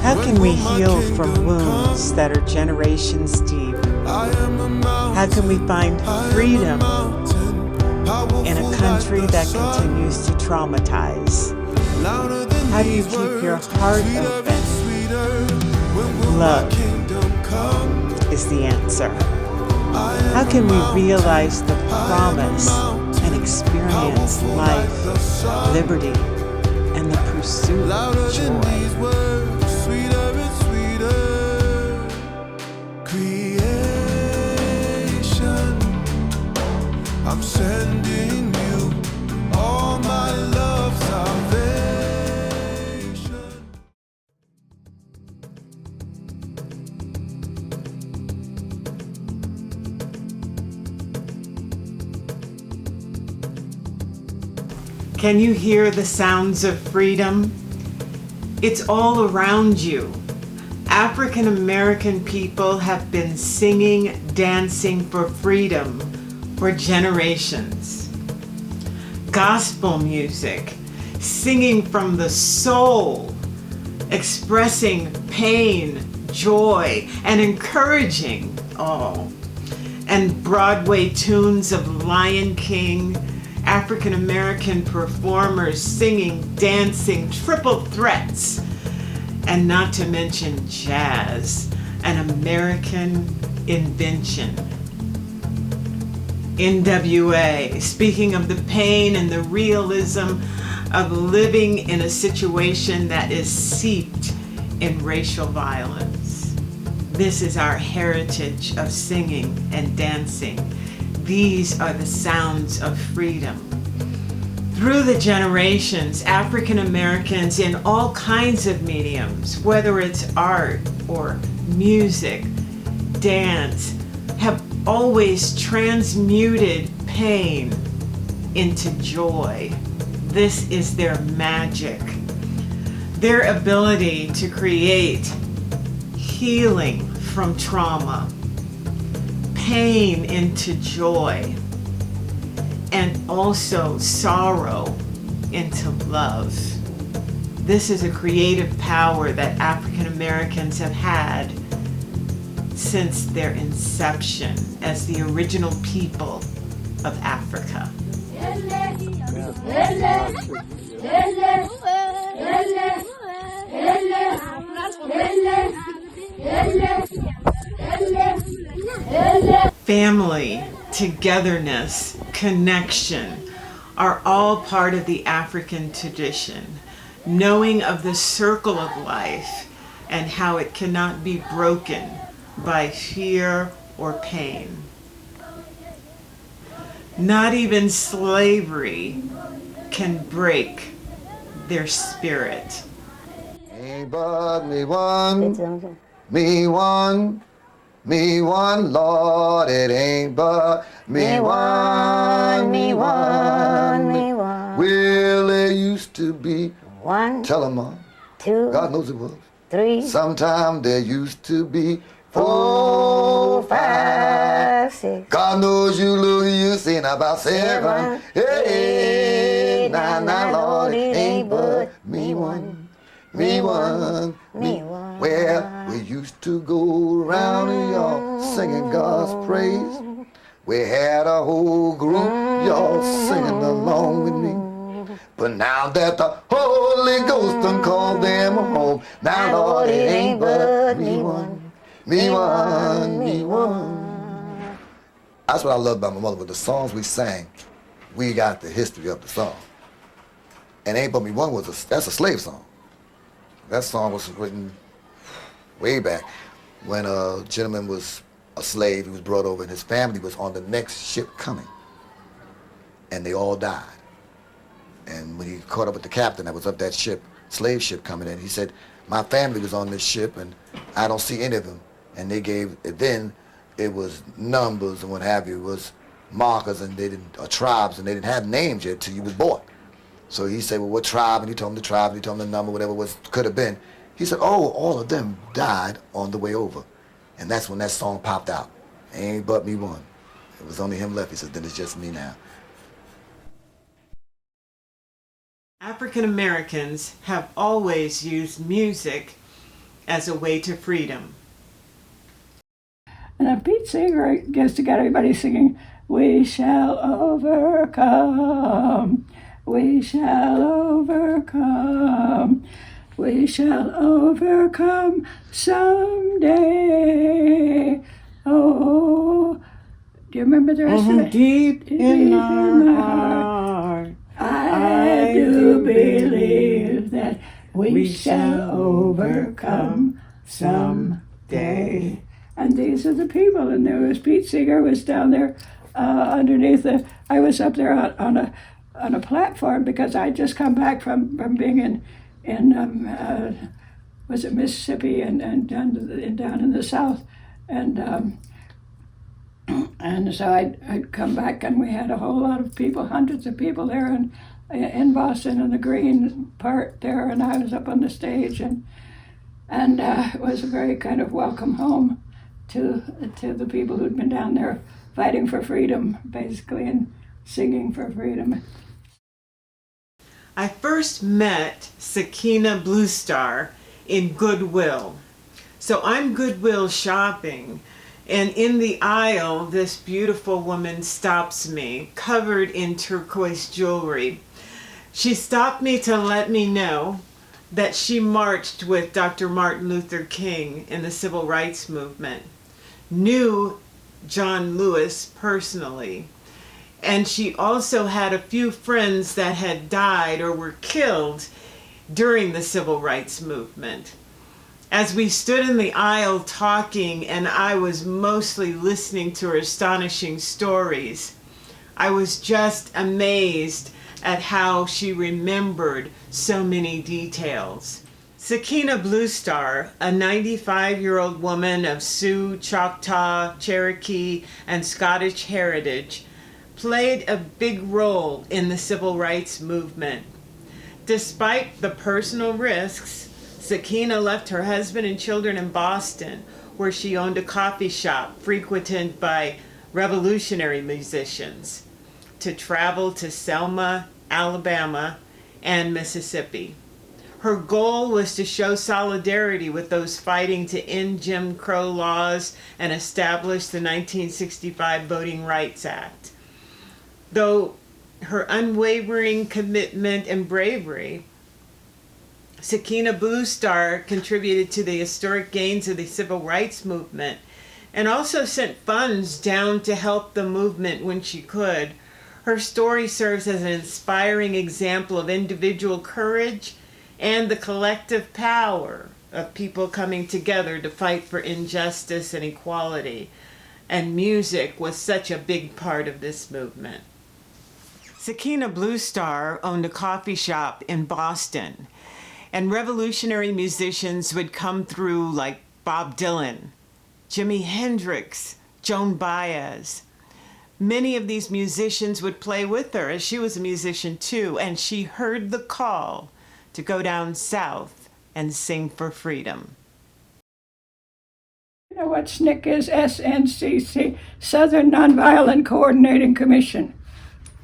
How can we heal from wounds that are generations deep? How can we find freedom in a country that continues to traumatize? How do you keep your heart open? Love is the answer. How can we realize the promise and experience life, liberty, and the pursuit of joy? I'm sending you all my love, salvation. Can you hear the sounds of freedom? It's all around you. African American people have been singing, dancing for freedom for generations. Gospel music, singing from the soul, expressing pain, joy, and encouraging all. And Broadway tunes of Lion King, African American performers singing, dancing, triple threats, and not to mention jazz, an American invention. NWA, speaking of the pain and the realism of living in a situation that is steeped in racial violence. This is our heritage of singing and dancing. These are the sounds of freedom. Through the generations, African Americans in all kinds of mediums, whether it's art or music, dance, have always transmuted pain into joy. This is their magic. Their ability to create healing from trauma, pain into joy, and also sorrow into love. This is a creative power that African Americans have had since their inception as the original people of Africa. Family, togetherness, connection are all part of the African tradition. Knowing of the circle of life and how it cannot be broken by fear or pain. Not even slavery can break their spirit. Ain't but me one, Lord, it ain't but me one. Well, there used to be one, tell 'em, Mom. two, God knows it was. three, Sometime there used to be 4, 5, 6. God knows you look, you seen about 7, 8, 9, Lord, it ain't but me one. Well, we used to go around y'all singing God's praise. We had a whole group, y'all singing along with me. But now that the Holy Ghost done called them home, now Lord, it ain't but me one. That's what I love about my mother. With the songs we sang, we got the history of the song. And Ain't But Me One that's a slave song. That song was written way back when a gentleman was a slave. He was brought over and his family was on the next ship coming. And they all died. And when he caught up with the captain that was of that ship, slave ship coming in, he said, my family was on this ship and I don't see any of them. And they gave, then it was numbers and what have you, it was markers and they didn't, or tribes, and they didn't have names yet till you was born. So he said, well, what tribe? And he told him the tribe, and he told him the number, whatever it could have been. He said, oh, all of them died on the way over. And that's when that song popped out. Ain't but me one. It was only him left. He said, then it's just me now. African Americans have always used music as a way to freedom. And a beat singer gets to get everybody singing, "We shall overcome, we shall overcome, we shall overcome someday." Oh, do you remember the rest of it? Deep in our heart, I do believe that we shall overcome someday. And these are the people. And there was Pete Seeger was down there underneath the. I was up there on a platform because I'd just come back from being in was it Mississippi and down in the South, and so I'd come back, and we had a whole lot of people, hundreds of people there in Boston in the green part there, and I was up on the stage, and it was a very kind of welcome home to the people who'd been down there fighting for freedom, basically, and singing for freedom. I first met Sakina Blue Star in Goodwill. So I'm Goodwill shopping, and in the aisle, this beautiful woman stops me, covered in turquoise jewelry. She stopped me to let me know that she marched with Dr. Martin Luther King in the Civil Rights Movement, knew John Lewis personally, and she also had a few friends that had died or were killed during the Civil Rights Movement. As we stood in the aisle talking, and I was mostly listening to her astonishing stories, I was just amazed at how she remembered so many details. Sakina Blue Star, a 95-year-old woman of Sioux, Choctaw, Cherokee, and Scottish heritage, played a big role in the Civil Rights Movement. Despite the personal risks, Sakina left her husband and children in Boston, where she owned a coffee shop frequented by revolutionary musicians, to travel to Selma, Alabama, and Mississippi. Her goal was to show solidarity with those fighting to end Jim Crow laws and establish the 1965 Voting Rights Act. Though her unwavering commitment and bravery, Sakina Blue Star contributed to the historic gains of the Civil Rights Movement and also sent funds down to help the movement when she could. Her story serves as an inspiring example of individual courage and the collective power of people coming together to fight for injustice and equality. And music was such a big part of this movement. Sakina Blue Star owned a coffee shop in Boston, and revolutionary musicians would come through like Bob Dylan, Jimi Hendrix, Joan Baez. Many of these musicians would play with her, as she was a musician too, and she heard the call to go down south and sing for freedom. You know what SNCC is? SNCC, Southern Nonviolent Coordinating Commission.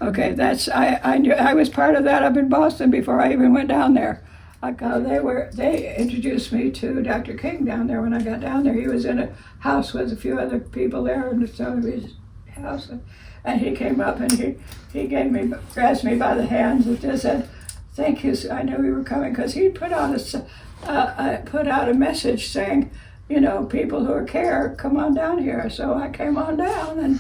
Okay, I knew I was part of that up in Boston before I even went down there. They introduced me to Dr. King down there when I got down there. He was in a house with a few other people there in his house, and he came up and he grabbed me by the hands and just said, "Thank you." I knew we were coming because he put out a message saying, you know, people who care, come on down here. So I came on down, and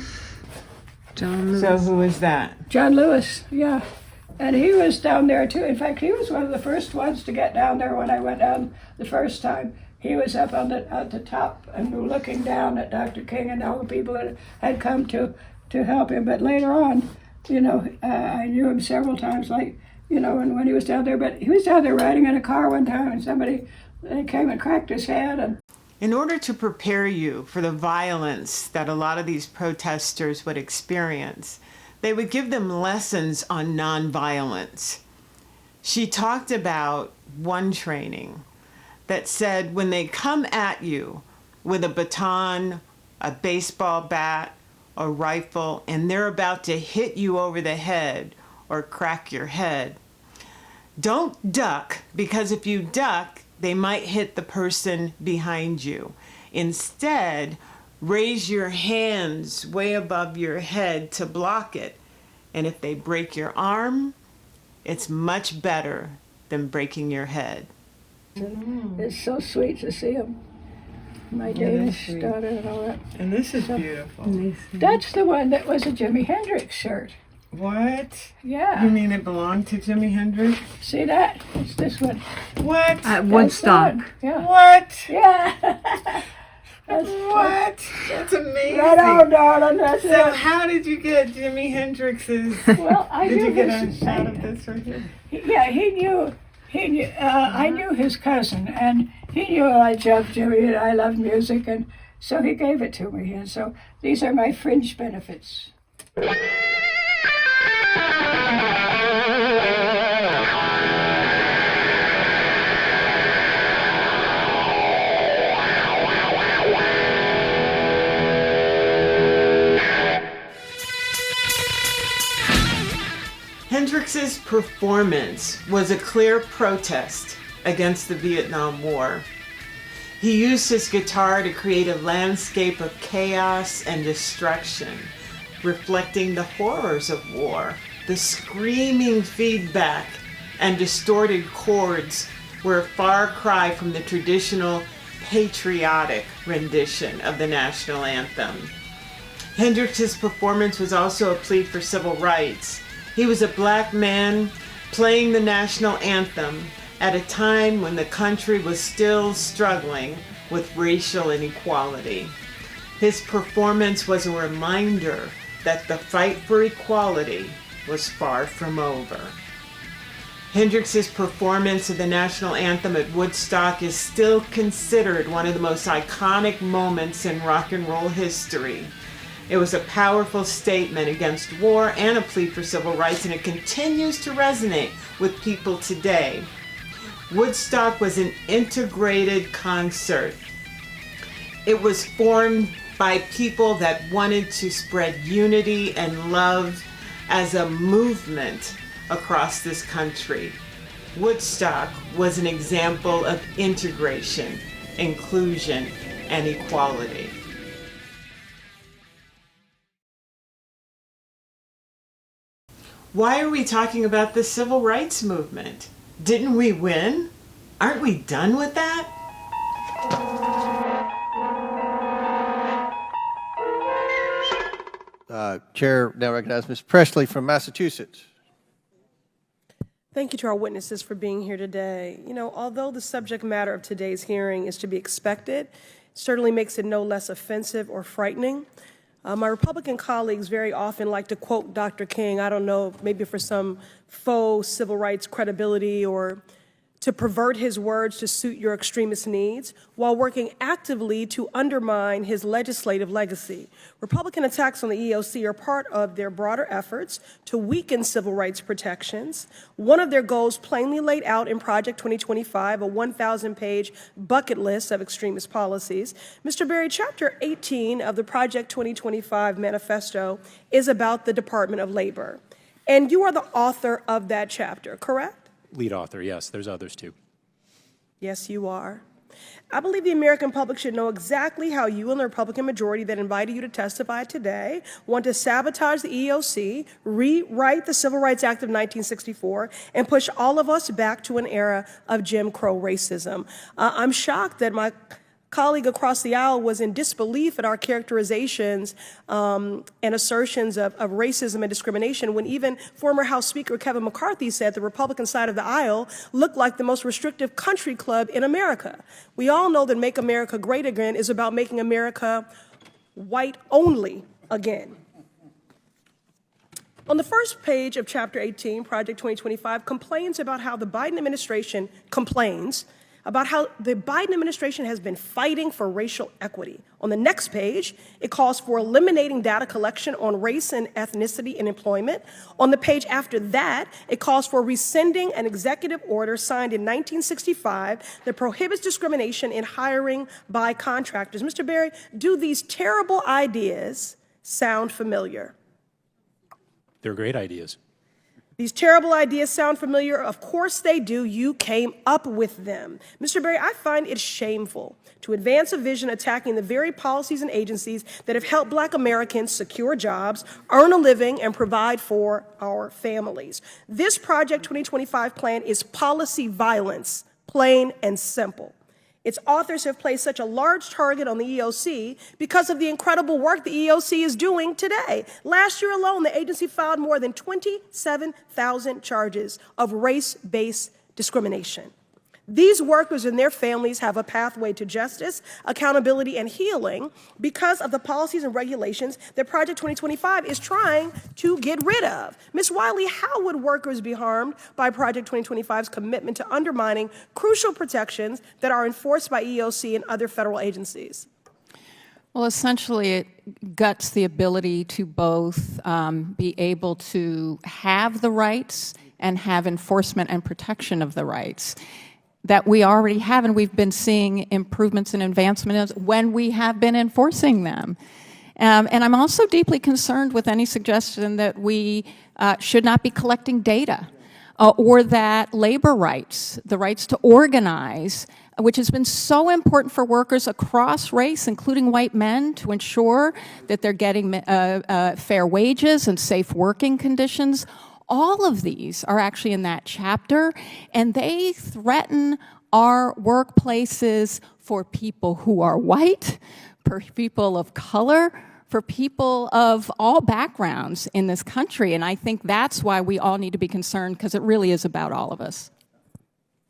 John Lewis. So who is that? John Lewis, yeah. And he was down there too. In fact, he was one of the first ones to get down there when I went down the first time. He was up at the top and looking down at Dr. King and all the people that had come to help him. But later on, you know, I knew him several times, like, you know, when he was down there. But he was down there riding in a car one time, and somebody came and cracked his head. And in order to prepare you for the violence that a lot of these protesters would experience, they would give them lessons on nonviolence. She talked about one training that said when they come at you with a baton, a baseball bat, a rifle, and they're about to hit you over the head or crack your head, don't duck, because if you duck, they might hit the person behind you. Instead, raise your hands way above your head to block it. And if they break your arm, it's much better than breaking your head. It's so sweet to see them. My Danish daughter and all that. And this is beautiful. That's the one that was a Jimi Hendrix shirt. What? Yeah. You mean it belonged to Jimi Hendrix? See that? It's this one. What? At That's the Woodstock. one. Yeah. What? Yeah. What? That's amazing. Right on, darling. That's So it. how did you get Jimi Hendrix's? Well, I Did knew you get his. a shot of this right here? Yeah, he knew. He knew. I knew his cousin, and he knew I loved Jimmy and I loved music, and so he gave it to me. And so these are my fringe benefits. Hendrix's performance was a clear protest against the Vietnam War. He used his guitar to create a landscape of chaos and destruction, reflecting the horrors of war. The screaming feedback and distorted chords were a far cry from the traditional patriotic rendition of the national anthem. Hendrix's performance was also a plea for civil rights. He was a black man playing the national anthem at a time when the country was still struggling with racial inequality. His performance was a reminder that the fight for equality was far from over. Hendrix's performance of the national anthem at Woodstock is still considered one of the most iconic moments in rock and roll history. It was a powerful statement against war and a plea for civil rights, and it continues to resonate with people today. Woodstock was an integrated concert. It was formed by people that wanted to spread unity and love as a movement across this country. Woodstock was an example of integration, inclusion, and equality. Why are we talking about the civil rights movement? Didn't we win? Aren't we done with that? Chair now recognizes Ms. Presley from Massachusetts. Thank you to our witnesses for being here today. You know, although the subject matter of today's hearing is to be expected, it certainly makes it no less offensive or frightening. My Republican colleagues very often like to quote Dr. King, I don't know, maybe for some faux civil rights credibility or to pervert his words to suit your extremist needs, while working actively to undermine his legislative legacy. Republican attacks on the EOC are part of their broader efforts to weaken civil rights protections. One of their goals plainly laid out in Project 2025, a 1,000-page bucket list of extremist policies. Mr. Berry, Chapter 18 of the Project 2025 manifesto is about the Department of Labor. And you are the author of that chapter, correct? Lead author, yes. There's others too. Yes, you are. I believe the American public should know exactly how you and the Republican majority that invited you to testify today want to sabotage the EOC, rewrite the Civil Rights Act of 1964, and push all of us back to an era of Jim Crow racism. I'm shocked that my colleague across the aisle was in disbelief at our characterizations and assertions of racism and discrimination when even former House Speaker Kevin McCarthy said the Republican side of the aisle looked like the most restrictive country club in America. We all know that Make America Great Again is about making America white only again. On the first page of Chapter 18, Project 2025 complains about how the Biden administration has been fighting for racial equity. On the next page, it calls for eliminating data collection on race and ethnicity in employment. On the page after that, it calls for rescinding an executive order signed in 1965 that prohibits discrimination in hiring by contractors. Mr. Berry, do these terrible ideas sound familiar? They're great ideas. These terrible ideas sound familiar? Of course they do. You came up with them. Mr. Berry, I find it shameful to advance a vision attacking the very policies and agencies that have helped Black Americans secure jobs, earn a living, and provide for our families. This Project 2025 plan is policy violence, plain and simple. Its authors have placed such a large target on the EOC because of the incredible work the EOC is doing today. Last year alone, the agency filed more than 27,000 charges of race-based discrimination. These workers and their families have a pathway to justice, accountability, and healing because of the policies and regulations that Project 2025 is trying to get rid of. Ms. Wiley, how would workers be harmed by Project 2025's commitment to undermining crucial protections that are enforced by EOC and other federal agencies? Well, essentially, it guts the ability to both be able to have the rights and have enforcement and protection of the rights that we already have, and we've been seeing improvements and advancements when we have been enforcing them. And I'm also deeply concerned with any suggestion that we should not be collecting data or that labor rights, the rights to organize, which has been so important for workers across race, including white men, to ensure that they're getting fair wages and safe working conditions. All of these are actually in that chapter, and they threaten our workplaces for people who are white, for people of color, for people of all backgrounds in this country. And I think that's why we all need to be concerned, because it really is about all of us.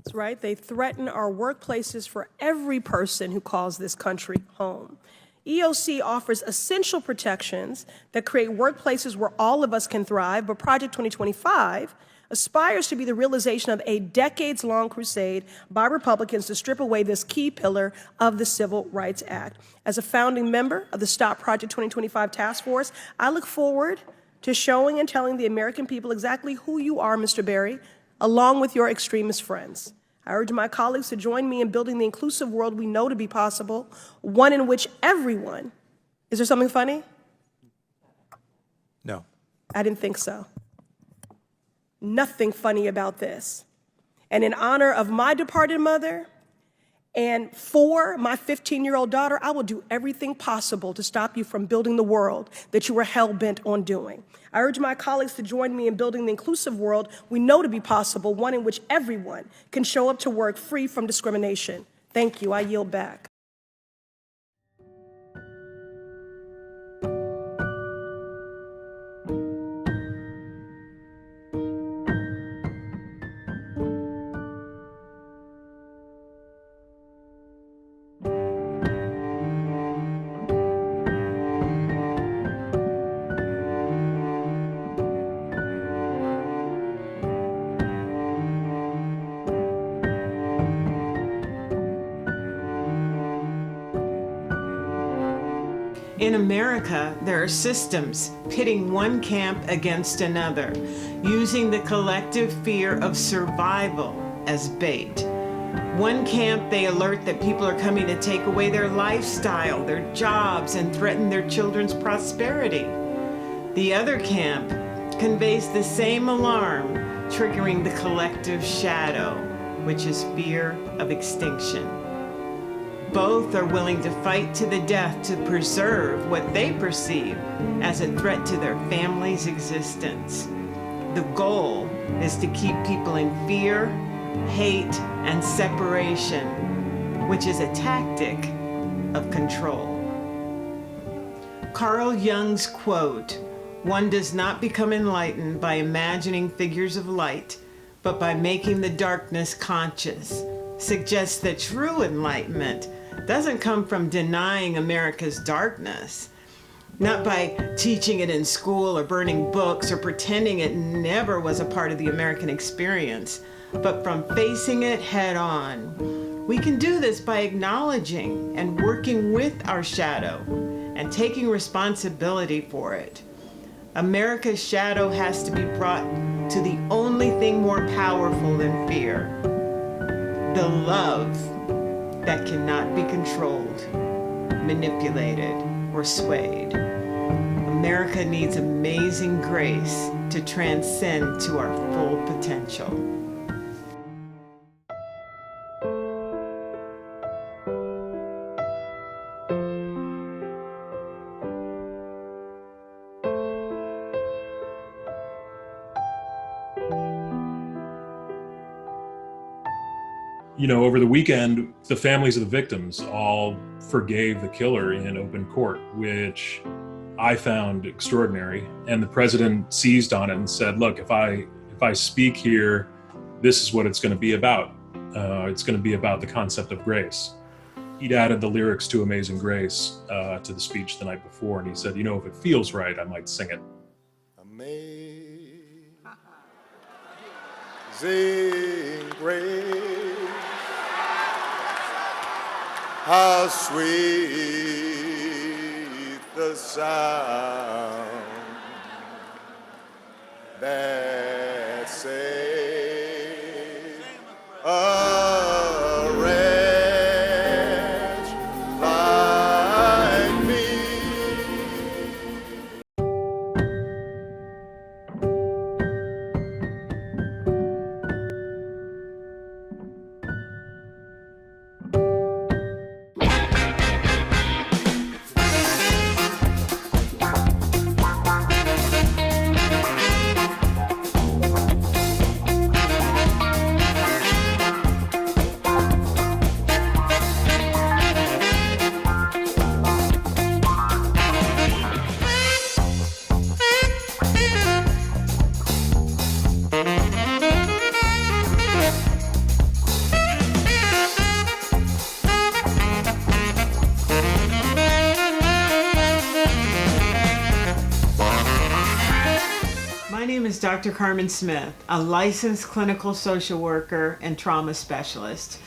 That's right. They threaten our workplaces for every person who calls this country home. EOC offers essential protections that create workplaces where all of us can thrive, but Project 2025 aspires to be the realization of a decades-long crusade by Republicans to strip away this key pillar of the Civil Rights Act. As a founding member of the Stop Project 2025 Task Force, I look forward to showing and telling the American people exactly who you are, Mr. Berry, along with your extremist friends. I urge my colleagues to join me in building the inclusive world we know to be possible, one in which everyone, is there something funny? No. I didn't think so. Nothing funny about this. And in honor of my departed mother and for my 15-year-old daughter, I will do everything possible to stop you from building the world that you were hell-bent on doing. I urge my colleagues to join me in building the inclusive world we know to be possible, one in which everyone can show up to work free from discrimination. Thank you. I yield back. In America, there are systems pitting one camp against another, using the collective fear of survival as bait. One camp, they alert that people are coming to take away their lifestyle, their jobs, and threaten their children's prosperity. The other camp conveys the same alarm, triggering the collective shadow, which is fear of extinction. Both are willing to fight to the death to preserve what they perceive as a threat to their family's existence. The goal is to keep people in fear, hate, and separation, which is a tactic of control. Carl Jung's quote, "One does not become enlightened by imagining figures of light, but by making the darkness conscious," suggests that true enlightenment doesn't come from denying America's darkness, not by teaching it in school or burning books or pretending it never was a part of the American experience, but from facing it head on. We can do this by acknowledging and working with our shadow and taking responsibility for it. America's shadow has to be brought to the only thing more powerful than fear: the love that cannot be controlled, manipulated, or swayed. America needs amazing grace to transcend to our full potential. You know, over the weekend, the families of the victims all forgave the killer in open court, which I found extraordinary. And the president seized on it and said, look, if I speak here, this is what it's going to be about. It's going to be about the concept of grace. He'd added the lyrics to Amazing Grace to the speech the night before, and he said, you know, if it feels right, I might sing it. Amazing grace, how sweet the sound that saved a wretch like me. My name is Dr. Carmen Smith, a licensed clinical social worker and trauma specialist.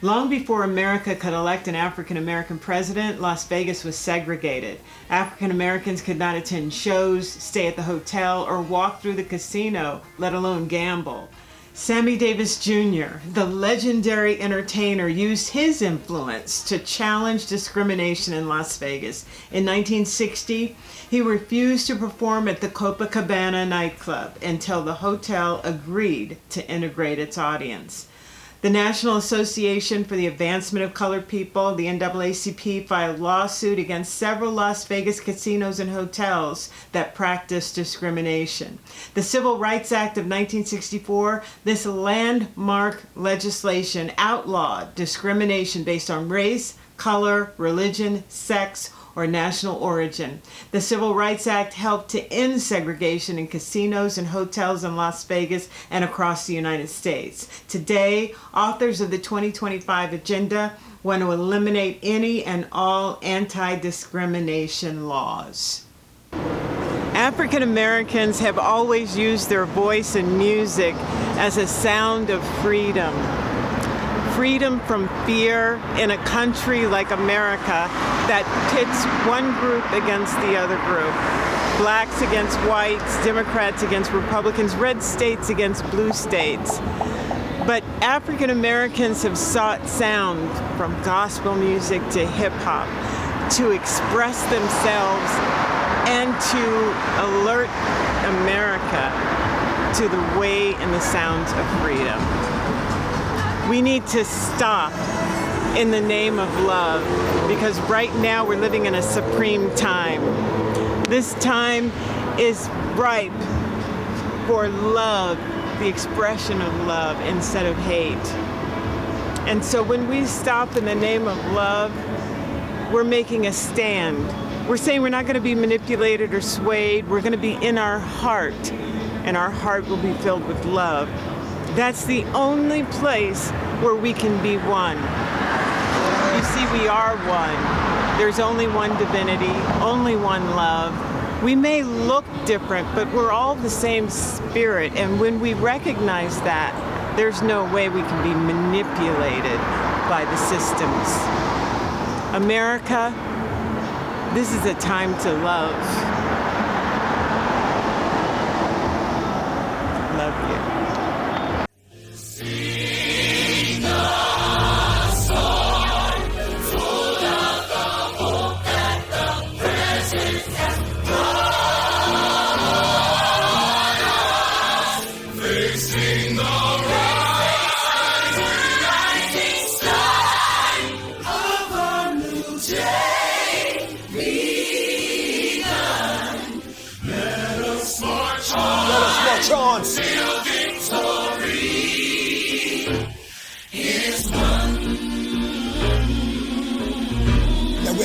Long before America could elect an African American president, Las Vegas was segregated. African Americans could not attend shows, stay at the hotel, or walk through the casino, let alone gamble. Sammy Davis Jr., the legendary entertainer, used his influence to challenge discrimination in Las Vegas. In 1960, he refused to perform at the Copacabana nightclub until the hotel agreed to integrate its audience. The National Association for the Advancement of Colored People, the NAACP, filed lawsuit against several Las Vegas casinos and hotels that practice discrimination. The Civil Rights Act of 1964, this landmark legislation outlawed discrimination based on race, color, religion, sex, or national origin. The Civil Rights Act helped to end segregation in casinos and hotels in Las Vegas and across the United States. Today, authors of the 2025 Agenda want to eliminate any and all anti-discrimination laws. African Americans have always used their voice and music as a sound of freedom. Freedom from fear in a country like America that pits one group against the other group. Blacks against whites, Democrats against Republicans, red states against blue states. But African Americans have sought sound from gospel music to hip hop to express themselves and to alert America to the way and the sounds of freedom. We need to stop in the name of love, because right now we're living in a supreme time. This time is ripe for love, the expression of love instead of hate. And so when we stop in the name of love, we're making a stand. We're saying we're not going to be manipulated or swayed. We're going to be in our heart, and our heart will be filled with love. That's the only place where we can be one. You see, we are one. There's only one divinity, only one love. We may look different, but we're all the same spirit. And when we recognize that, there's no way we can be manipulated by the systems. America, this is a time to love. Love you. Full of the hope that the present has brought.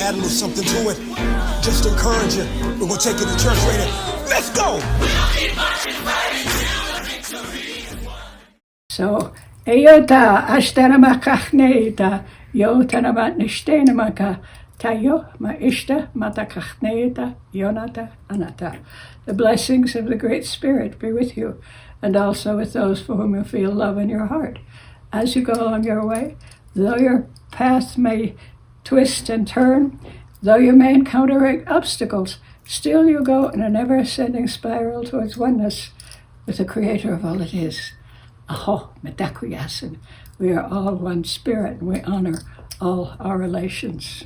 add a little something to it, just to encourage you. We're gonna take it to church later. Let's go! So, Eyota, Ashtanamaka, Yotanamat Nishtanamaka, Tayo, Maishta, Matakachneita, Yonata, Anata. The blessings of the Great Spirit be with you, and also with those for whom you feel love in your heart. As you go along your way, though your path may twist and turn, though you may encounter obstacles, still you go in an ever-ascending spiral towards oneness with the Creator of all that is. Aho, Metakuyasin. We are all one spirit, and we honor all our relations.